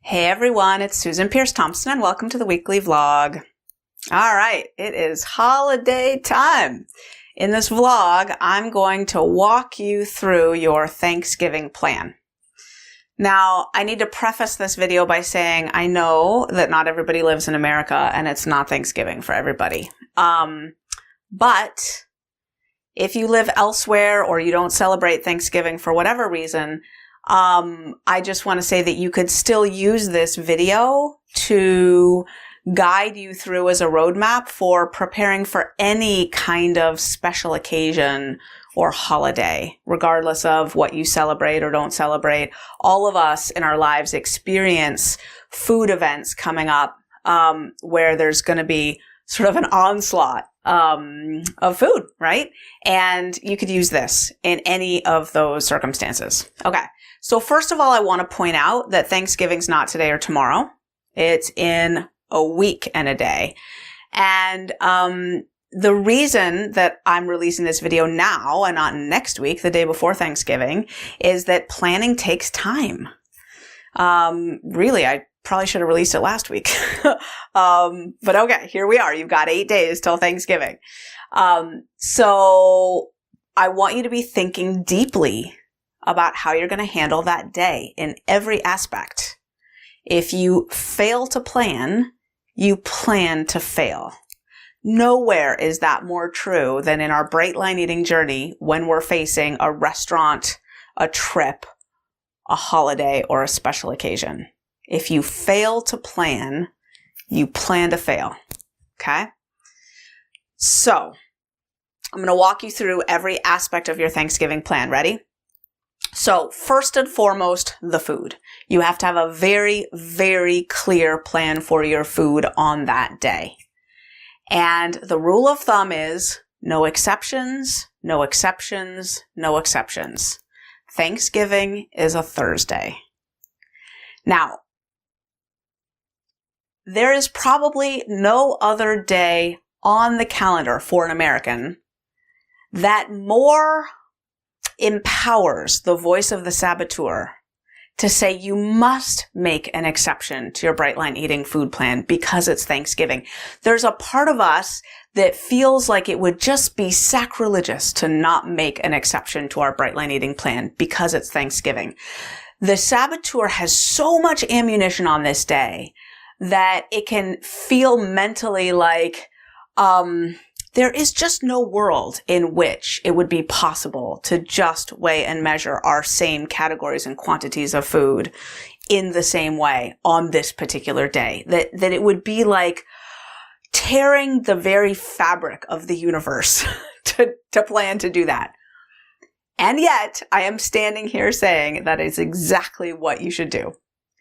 Hey everyone, it's Susan Pierce Thompson and welcome to the weekly vlog. All right, it is holiday time. In this vlog, I'm going to walk you through your Thanksgiving plan. Now, I need to preface this video by saying I know that not everybody lives in America and it's not Thanksgiving for everybody. But if you live elsewhere or you don't celebrate Thanksgiving for whatever reason, I just want to say that you could still use this video to guide you through as a roadmap for preparing for any kind of special occasion or holiday, regardless of what you celebrate or don't celebrate. All of us in our lives experience food events coming up where there's going to be sort of an onslaught of food, right? And you could use this in any of those circumstances. Okay. So first of all, I want to point out that Thanksgiving's not today or tomorrow. It's in a week and a day. And the reason that I'm releasing this video now and not next week, the day before Thanksgiving, is that planning takes time. Really, I probably should have released it last week. But okay, here we are. You've got 8 days till Thanksgiving. So I want you to be thinking deeply about how you're going to handle that day in every aspect. If you fail to plan, you plan to fail. Nowhere is that more true than in our bright line eating journey when we're facing a restaurant, a trip, a holiday, or a special occasion. If you fail to plan, you plan to fail. Okay? So, I'm going to walk you through every aspect of your Thanksgiving plan. Ready? So, first and foremost, the food. You have to have a very, very clear plan for your food on that day. And the rule of thumb is no exceptions, no exceptions, no exceptions. Thanksgiving is a Thursday. Now, there is probably no other day on the calendar for an American that more empowers the voice of the saboteur to say you must make an exception to your bright line eating food plan because it's Thanksgiving. There's a part of us that feels like it would just be sacrilegious to not make an exception to our bright line eating plan because it's Thanksgiving. The saboteur has so much ammunition on this day that it can feel mentally like, there is just no world in which it would be possible to just weigh and measure our same categories and quantities of food in the same way on this particular day. That it would be like tearing the very fabric of the universe to plan to do that. And yet, I am standing here saying that is exactly what you should do,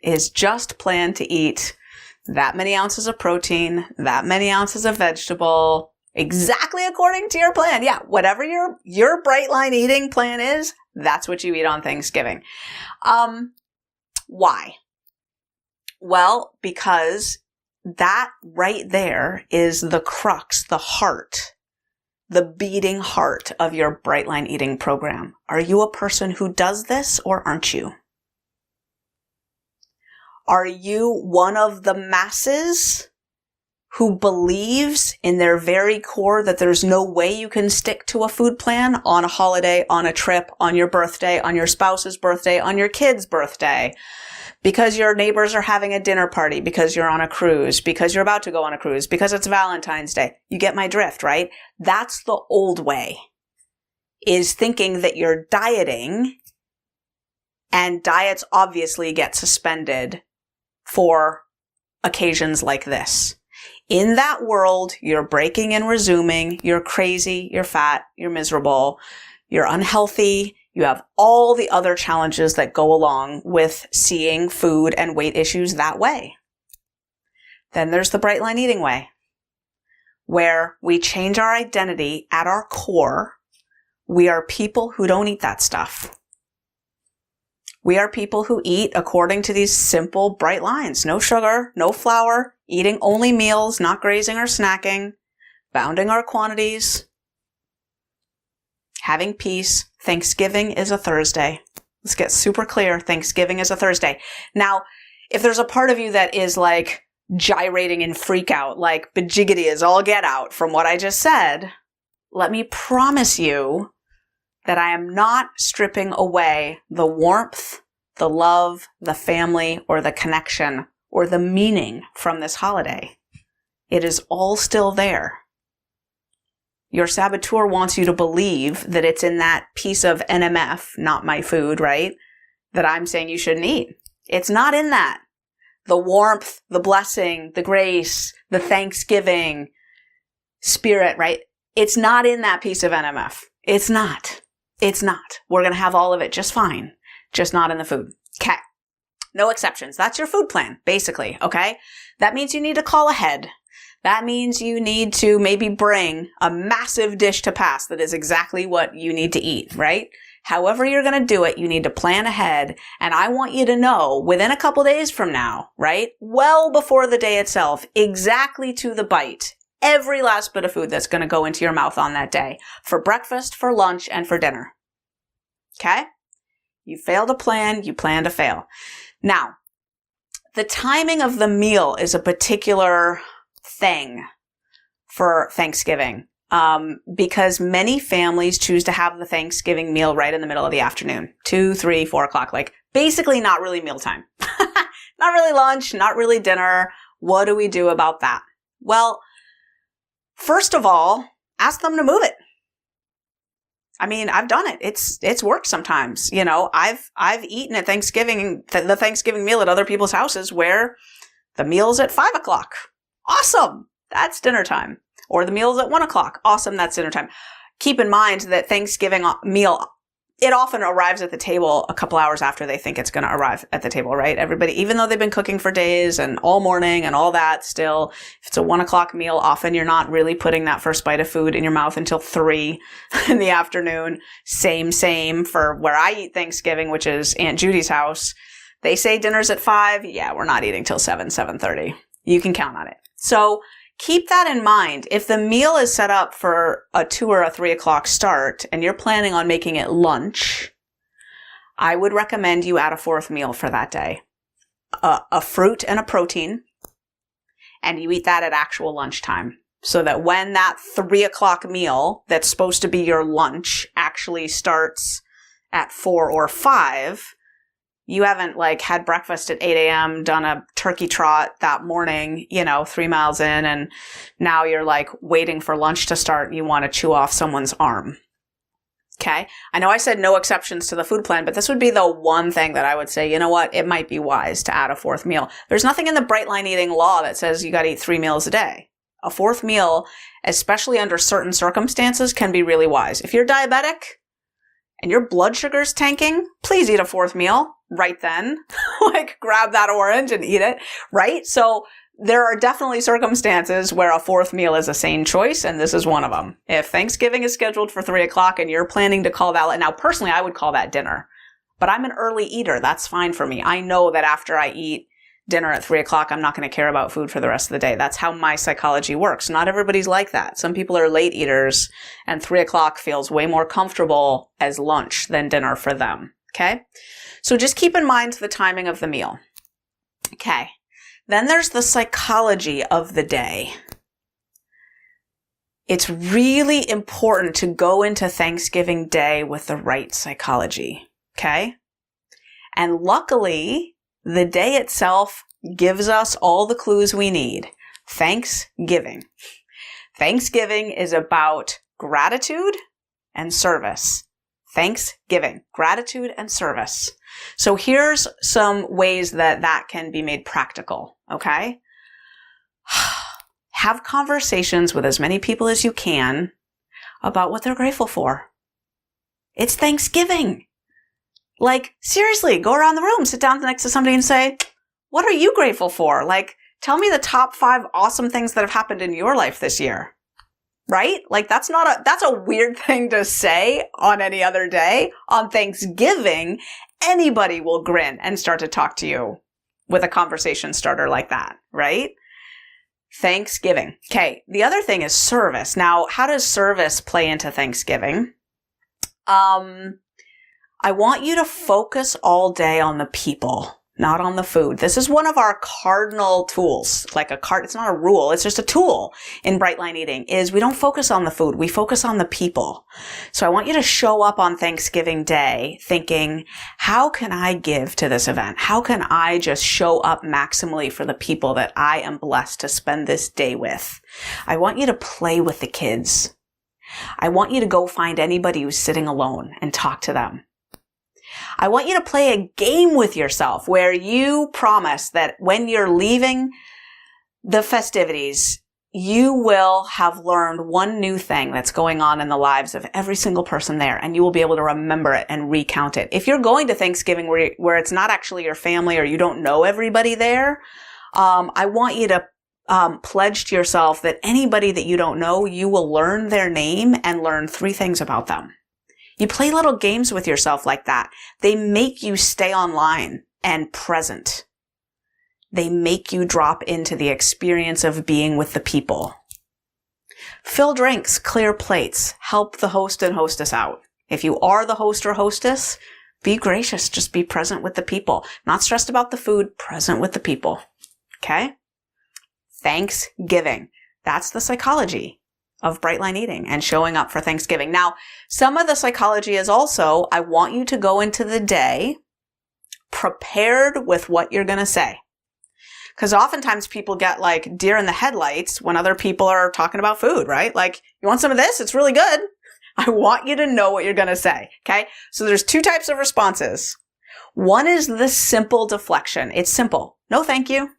is just plan to eat that many ounces of protein, that many ounces of vegetable, exactly according to your plan. Yeah, whatever your bright line eating plan is, that's what you eat on Thanksgiving. Why? Well, because that right there is the crux, the heart, the beating heart of your bright line eating program. Are you a person who does this or aren't you? Are you one of the masses who believes in their very core that there's no way you can stick to a food plan on a holiday, on a trip, on your birthday, on your spouse's birthday, on your kid's birthday, because your neighbors are having a dinner party, because you're on a cruise, because you're about to go on a cruise, because it's Valentine's Day? You get my drift, right? That's the old way, is thinking that you're dieting, and diets obviously get suspended for occasions like this. In that world, you're breaking and resuming, you're crazy, you're fat, you're miserable, you're unhealthy, you have all the other challenges that go along with seeing food and weight issues that way. Then there's the bright line eating way, where we change our identity at our core. We are people who don't eat that stuff. We are people who eat according to these simple, bright lines. No sugar, no flour, eating only meals, not grazing or snacking, bounding our quantities, having peace. Thanksgiving is a Thursday. Let's get super clear. Thanksgiving is a Thursday. Now, if there's a part of you that is like gyrating in freak out, like bejiggity is all get out from what I just said, let me promise you that I am not stripping away the warmth, the love, the family, or the connection, or the meaning from this holiday. It is all still there. Your saboteur wants you to believe that it's in that piece of NMF, not my food, right? That I'm saying you shouldn't eat. It's not in that. The warmth, the blessing, the grace, the thanksgiving spirit, right? It's not in that piece of NMF. It's not. It's not. We're going to have all of it just fine. Just not in the food. Okay. No exceptions. That's your food plan, basically. Okay. That means you need to call ahead. That means you need to maybe bring a massive dish to pass that is exactly what you need to eat, right? However you're going to do it, you need to plan ahead. And I want you to know within a couple days from now, right? Well before the day itself, exactly to the bite, every last bit of food that's going to go into your mouth on that day for breakfast, for lunch, and for dinner. Okay? You fail to plan, you plan to fail. Now, the timing of the meal is a particular thing for Thanksgiving, because many families choose to have the Thanksgiving meal right in the middle of the afternoon, 2, 3, 4 o'clock, like basically not really mealtime, not really lunch, not really dinner. What do we do about that? Well, first of all, ask them to move it. I mean, I've done it. It's worked sometimes. You know, I've eaten at Thanksgiving, the Thanksgiving meal at other people's houses where the meal's at 5 o'clock. Awesome. That's dinner time. Or the meal's at 1 o'clock. Awesome. That's dinner time. Keep in mind that Thanksgiving meal, it often arrives at the table a couple hours after they think it's going to arrive at the table, right? Everybody, even though they've been cooking for days and all morning and all that, still, if it's a 1 o'clock meal, often you're not really putting that first bite of food in your mouth until 3 in the afternoon. Same for where I eat Thanksgiving, which is Aunt Judy's house. They say dinner's at 5. Yeah, we're not eating till 7:30. You can count on it. So keep that in mind. If the meal is set up for a 2 or a 3 o'clock start and you're planning on making it lunch, I would recommend you add a fourth meal for that day. A fruit and a protein, and you eat that at actual lunchtime. So that when that 3 o'clock meal that's supposed to be your lunch actually starts at 4 or 5, you haven't like had breakfast at 8 a.m., done a turkey trot that morning, 3 miles in, and now you're like waiting for lunch to start and you want to chew off someone's arm. Okay. I know I said no exceptions to the food plan, but this would be the one thing that I would say, you know what? It might be wise to add a fourth meal. There's nothing in the bright line eating law that says you got to eat 3 meals a day. A fourth meal, especially under certain circumstances, can be really wise. If you're diabetic and your blood sugar's tanking, please eat a fourth meal right then. Like grab that orange and eat it, right? So there are definitely circumstances where a fourth meal is a sane choice, and this is one of them. If Thanksgiving is scheduled for 3 o'clock and you're planning to call that, now personally I would call that dinner, but I'm an early eater. That's fine for me. I know that after I eat dinner at 3 o'clock, I'm not going to care about food for the rest of the day. That's how my psychology works. Not everybody's like that. Some people are late eaters, and 3 o'clock feels way more comfortable as lunch than dinner for them. Okay? So just keep in mind the timing of the meal. Okay. Then there's the psychology of the day. It's really important to go into Thanksgiving Day with the right psychology. Okay? And luckily, the day itself gives us all the clues we need. Thanksgiving. Thanksgiving is about gratitude and service. Thanksgiving, gratitude and service. So here's some ways that can be made practical, okay? Have conversations with as many people as you can about what they're grateful for. It's Thanksgiving. Like, seriously, go around the room, sit down next to somebody and say, what are you grateful for? Like, tell me the top 5 awesome things that have happened in your life this year. Right? Like, that's a weird thing to say on any other day. On Thanksgiving, anybody will grin and start to talk to you with a conversation starter like that, right? Thanksgiving. Okay. The other thing is service. Now, how does service play into Thanksgiving? I want you to focus all day on the people, not on the food. This is one of our cardinal tools, it's not a rule. It's just a tool in Bright Line Eating is we don't focus on the food. We focus on the people. So I want you to show up on Thanksgiving Day thinking, how can I give to this event? How can I just show up maximally for the people that I am blessed to spend this day with? I want you to play with the kids. I want you to go find anybody who's sitting alone and talk to them. I want you to play a game with yourself where you promise that when you're leaving the festivities, you will have learned one new thing that's going on in the lives of every single person there, and you will be able to remember it and recount it. If you're going to Thanksgiving where it's not actually your family or you don't know everybody there, I want you to pledge to yourself that anybody that you don't know, you will learn their name and learn 3 things about them. You play little games with yourself like that. They make you stay online and present. They make you drop into the experience of being with the people. Fill drinks, clear plates, help the host and hostess out. If you are the host or hostess, be gracious. Just be present with the people. Not stressed about the food, present with the people. Okay? Thanksgiving. That's the psychology of Bright Line Eating and showing up for Thanksgiving. Now, some of the psychology is also, I want you to go into the day prepared with what you're going to say. Because oftentimes people get like deer in the headlights when other people are talking about food, right? Like, you want some of this? It's really good. I want you to know what you're going to say. Okay. So there's 2 types of responses. One is the simple deflection. It's simple. No, thank you.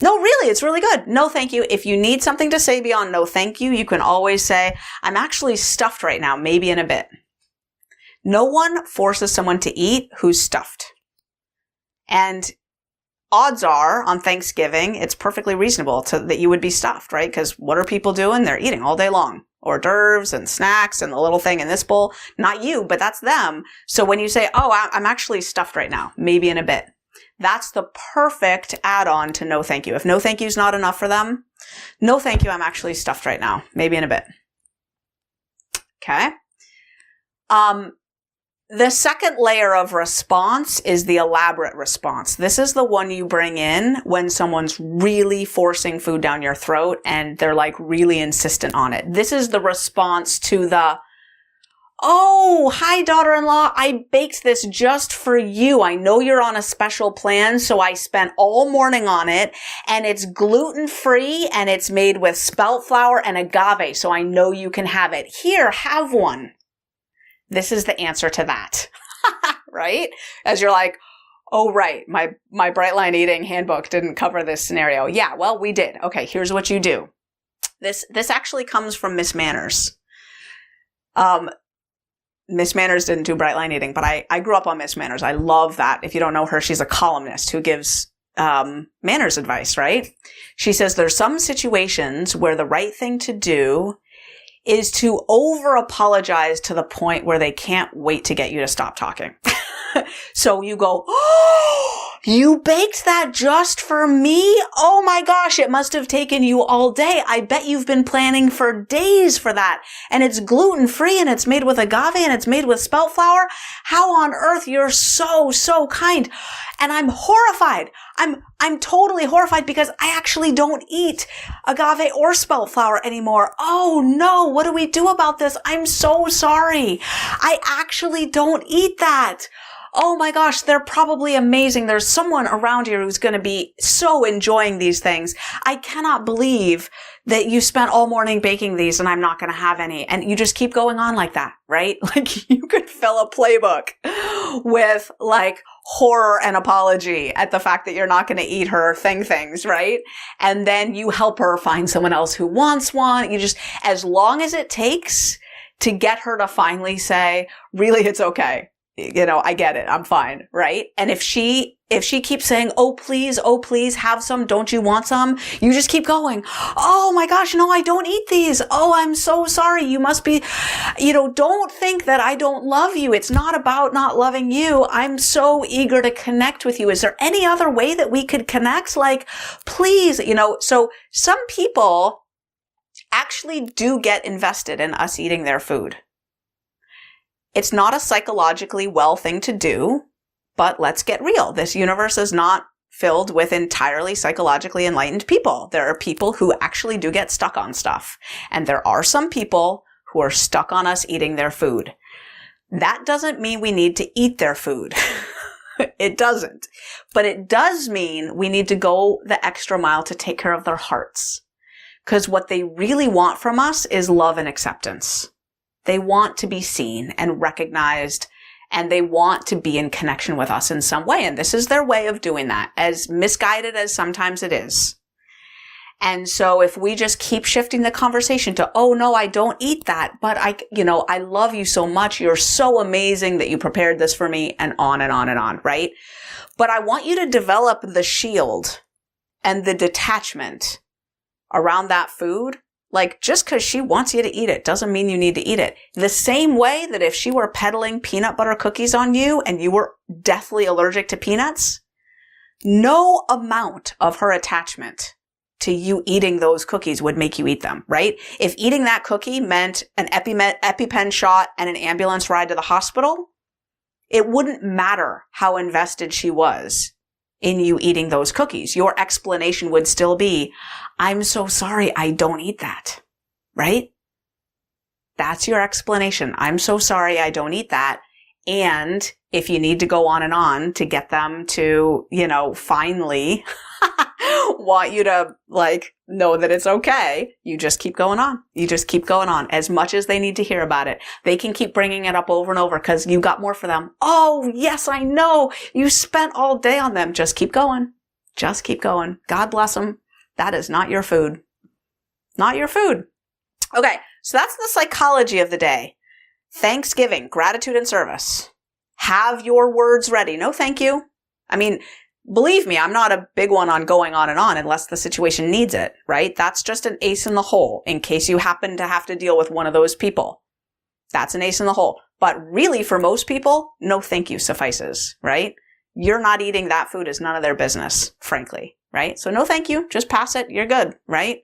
No, really, it's really good. No, thank you. If you need something to say beyond no, thank you, you can always say, I'm actually stuffed right now, maybe in a bit. No one forces someone to eat who's stuffed. And odds are on Thanksgiving, it's perfectly reasonable that you would be stuffed, right? Because what are people doing? They're eating all day long. Hors d'oeuvres and snacks and the little thing in this bowl. Not you, but that's them. So when you say, oh, I'm actually stuffed right now, maybe in a bit. That's the perfect add-on to no thank you. If no thank you is not enough for them, no thank you, I'm actually stuffed right now, maybe in a bit. Okay. The second layer of response is the elaborate response. This is the one you bring in when someone's really forcing food down your throat and they're like really insistent on it. This is the response to the, oh, hi, daughter-in-law. I baked this just for you. I know you're on a special plan, so I spent all morning on it, and it's gluten-free, and it's made with spelt flour and agave, so I know you can have it. Here, have one. This is the answer to that, right? As you're like, oh, right, my Bright Line Eating handbook didn't cover this scenario. Yeah, well, we did. Okay, here's what you do. This actually comes from Miss Manners. Miss Manners didn't do Bright Line Eating, but I grew up on Miss Manners. I love that. If you don't know her, she's a columnist who gives manners advice, right? She says there's some situations where the right thing to do is to over-apologize to the point where they can't wait to get you to stop talking. So you go, oh, you baked that just for me? Oh my gosh, it must have taken you all day. I bet you've been planning for days for that. And it's gluten-free and it's made with agave and it's made with spelt flour. How on earth? You're so kind. And I'm horrified. I'm totally horrified because I actually don't eat agave or spelt flour anymore. Oh no, what do we do about this? I'm so sorry. I actually don't eat that. Oh my gosh, they're probably amazing. There's someone around here who's going to be so enjoying these things. I cannot believe that you spent all morning baking these and I'm not going to have any. And you just keep going on like that, right? Like you could fill a playbook with like horror and apology at the fact that you're not going to eat her things, right? And then you help her find someone else who wants one. You just, as long as it takes to get her to finally say, really, it's okay. You know, I get it. I'm fine. Right. And if she keeps saying, oh, please, have some. Don't you want some? You just keep going. Oh my gosh. No, I don't eat these. Oh, I'm so sorry. You must be, don't think that I don't love you. It's not about not loving you. I'm so eager to connect with you. Is there any other way that we could connect? Like, please, so some people actually do get invested in us eating their food. It's not a psychologically well thing to do, But let's get real. This universe is not filled with entirely psychologically enlightened people. There are people who actually do get stuck on stuff. And there are some people who are stuck on us eating their food. That doesn't mean we need to eat their food. It doesn't. But it does mean we need to go the extra mile to take care of their hearts. Because what they really want from us is love and acceptance. They want to be seen and recognized, and they want to be in connection with us in some way. And this is their way of doing that, as misguided as sometimes it is. And so if we just keep shifting the conversation to, oh no, I don't eat that, but I love you so much. You're so amazing that you prepared this for me, and on and on and on, right? But I want you to develop the shield and the detachment around that food. Like, just because she wants you to eat it doesn't mean you need to eat it. The same way that if she were peddling peanut butter cookies on you and you were deathly allergic to peanuts, no amount of her attachment to you eating those cookies would make you eat them, right? If eating that cookie meant an EpiPen shot and an ambulance ride to the hospital, it wouldn't matter how invested she was in you eating those cookies. Your explanation would still be, I'm so sorry, I don't eat that, right? That's your explanation. I'm so sorry, I don't eat that. And if you need to go on and on to get them to, finally want you to know that it's okay, you just keep going on. You just keep going on as much as they need to hear about it. They can keep bringing it up over and over because you got more for them. Oh, yes, I know. You spent all day on them. Just keep going. Just keep going. God bless them. That is not your food. Not your food. Okay, so that's the psychology of the day. Thanksgiving, gratitude and service. Have your words ready. No, thank you. I mean, believe me, I'm not a big one on going on and on unless the situation needs it, right? That's just an ace in the hole in case you happen to have to deal with one of those people. That's an ace in the hole. But really, for most people, no thank you suffices, right? You're not eating that food is none of their business, frankly, right? So no thank you. Just pass it. You're good, right?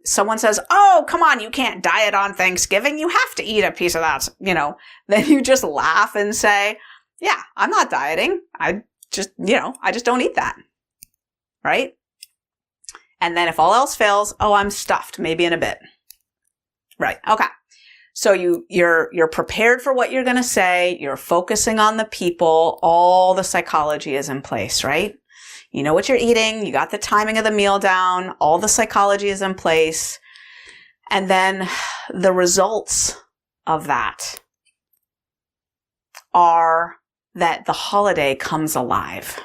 Someone says, oh, come on, you can't diet on Thanksgiving. You have to eat a piece of that, then you just laugh and say, yeah, I'm not dieting. I just don't eat that. Right? And then if all else fails, oh, I'm stuffed, maybe in a bit. Right. Okay. So you're prepared for what you're going to say. You're focusing on the people. All the psychology is in place, right? You know what you're eating. You got the timing of the meal down. All the psychology is in place. And then the results of that are that the holiday comes alive.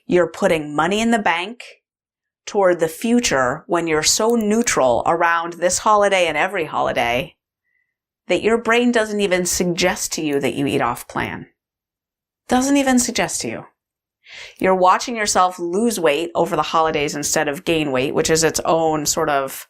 You're putting money in the bank toward the future when you're so neutral around this holiday and every holiday that your brain doesn't even suggest to you that you eat off plan. Doesn't even suggest to you. You're watching yourself lose weight over the holidays instead of gain weight, which is its own sort of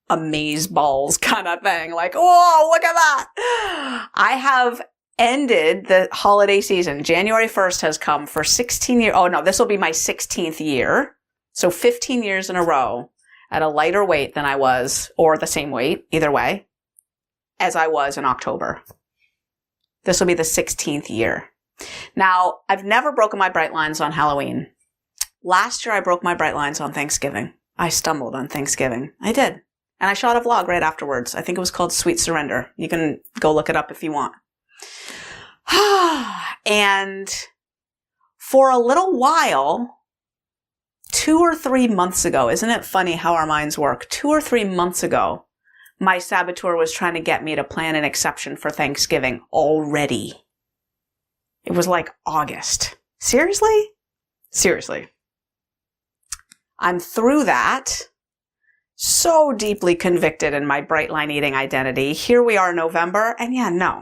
amazeballs kind of thing. Like, whoa, look at that. I have ended the holiday season. January 1st has come for 16 years. Oh no, this will be my 16th year. So 15 years in a row at a lighter weight than I was, or the same weight, either way, as I was in October. This will be the 16th year. Now, I've never broken my bright lines on Halloween. Last year, I broke my bright lines on Thanksgiving. I stumbled on Thanksgiving. I did. And I shot a vlog right afterwards. I think it was called Sweet Surrender. You can go look it up if you want. And for a little while, 2 or 3 months ago, isn't it funny how our minds work? 2 or 3 months ago, my saboteur was trying to get me to plan an exception for Thanksgiving already. It was like August. Seriously? Seriously. I'm through that. So deeply convicted in my bright line eating identity. Here we are in November, and yeah, no.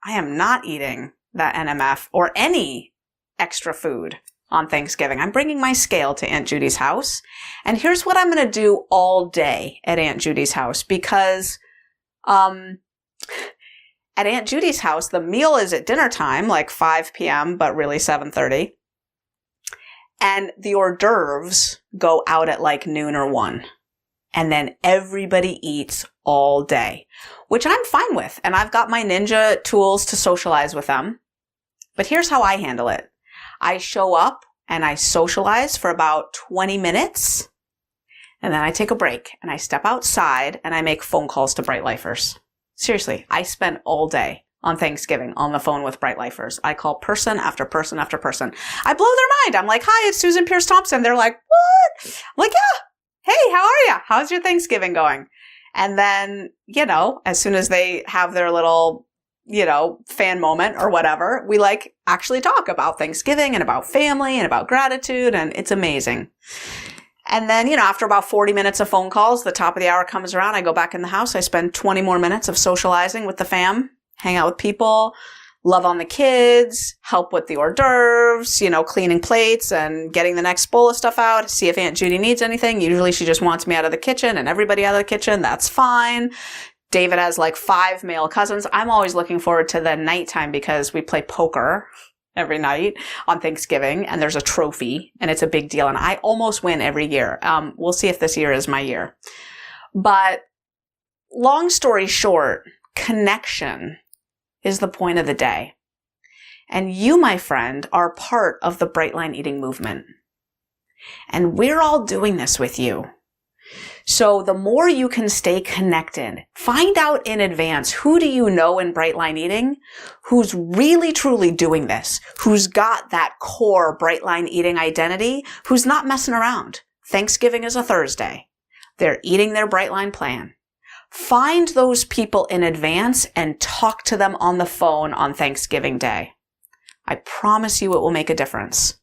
I am not eating that NMF or any extra food on Thanksgiving. I'm bringing my scale to Aunt Judy's house. And here's what I'm going to do all day at Aunt Judy's house because at Aunt Judy's house, the meal is at dinner time, like 5 p.m., but really 7:30. And the hors d'oeuvres go out at like noon or 1. And then everybody eats all day, which I'm fine with. And I've got my ninja tools to socialize with them. But here's how I handle it. I show up and I socialize for about 20 minutes. And then I take a break and I step outside and I make phone calls to Bright Lifers. Seriously, I spend all day on Thanksgiving on the phone with Bright Lifers. I call person after person after person. I blow their mind. I'm like, hi, it's Susan Pierce Thompson. They're like, what? I'm like, yeah. Hey, how are you? How's your Thanksgiving going? And then, as soon as they have their little, fan moment or whatever, we actually talk about Thanksgiving and about family and about gratitude. And it's amazing. And then, after about 40 minutes of phone calls, the top of the hour comes around. I go back in the house. I spend 20 more minutes of socializing with the fam, hang out with people, love on the kids, help with the hors d'oeuvres, cleaning plates and getting the next bowl of stuff out, see if Aunt Judy needs anything. Usually she just wants me out of the kitchen and everybody out of the kitchen. That's fine. David has 5 male cousins. I'm always looking forward to the nighttime because we play poker every night on Thanksgiving, and there's a trophy, and it's a big deal, and I almost win every year. We'll see if this year is my year. But long story short, connection is the point of the day. And you, my friend, are part of the Bright Line Eating movement. And we're all doing this with you. So the more you can stay connected, find out in advance, who do you know in Bright Line Eating who's really truly doing this, who's got that core Bright Line Eating identity, who's not messing around. Thanksgiving is a Thursday. They're eating their Bright Line plan. Find those people in advance and talk to them on the phone on Thanksgiving Day. I promise you it will make a difference.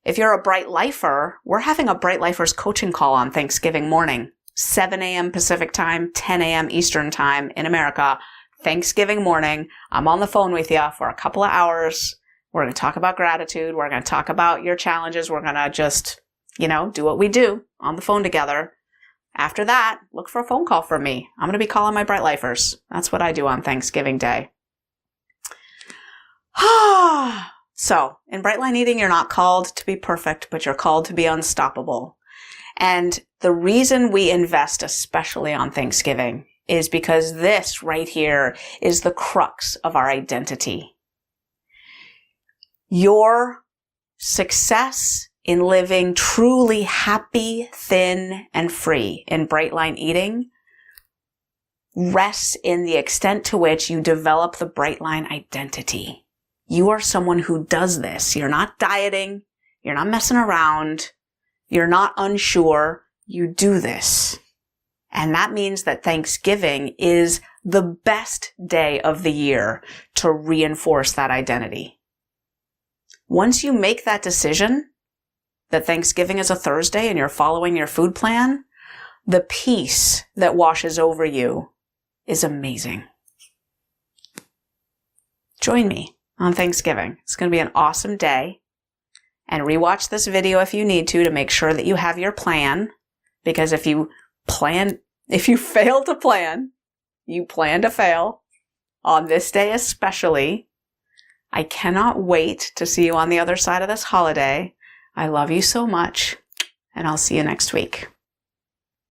If you're a Bright Lifer, we're having a Bright Lifers coaching call on Thanksgiving morning, 7 a.m. Pacific time, 10 a.m. Eastern time in America. Thanksgiving morning, I'm on the phone with you for a couple of hours. We're going to talk about gratitude. We're going to talk about your challenges. We're going to just, do what we do on the phone together. After that, look for a phone call from me. I'm going to be calling my Bright Lifers. That's what I do on Thanksgiving Day. So, in Bright Line Eating, you're not called to be perfect, but you're called to be unstoppable. And the reason we invest especially on Thanksgiving is because this right here is the crux of our identity. Your success in living truly happy, thin, and free in Bright Line Eating rests in the extent to which you develop the Bright Line identity. You are someone who does this. You're not dieting. You're not messing around. You're not unsure. You do this. And that means that Thanksgiving is the best day of the year to reinforce that identity. Once you make that decision that Thanksgiving is a Thursday and you're following your food plan, the peace that washes over you is amazing. Join me on Thanksgiving. It's going to be an awesome day. And rewatch this video if you need to make sure that you have your plan. Because if you fail to plan, you plan to fail. On this day especially, I cannot wait to see you on the other side of this holiday. I love you so much, and I'll see you next week.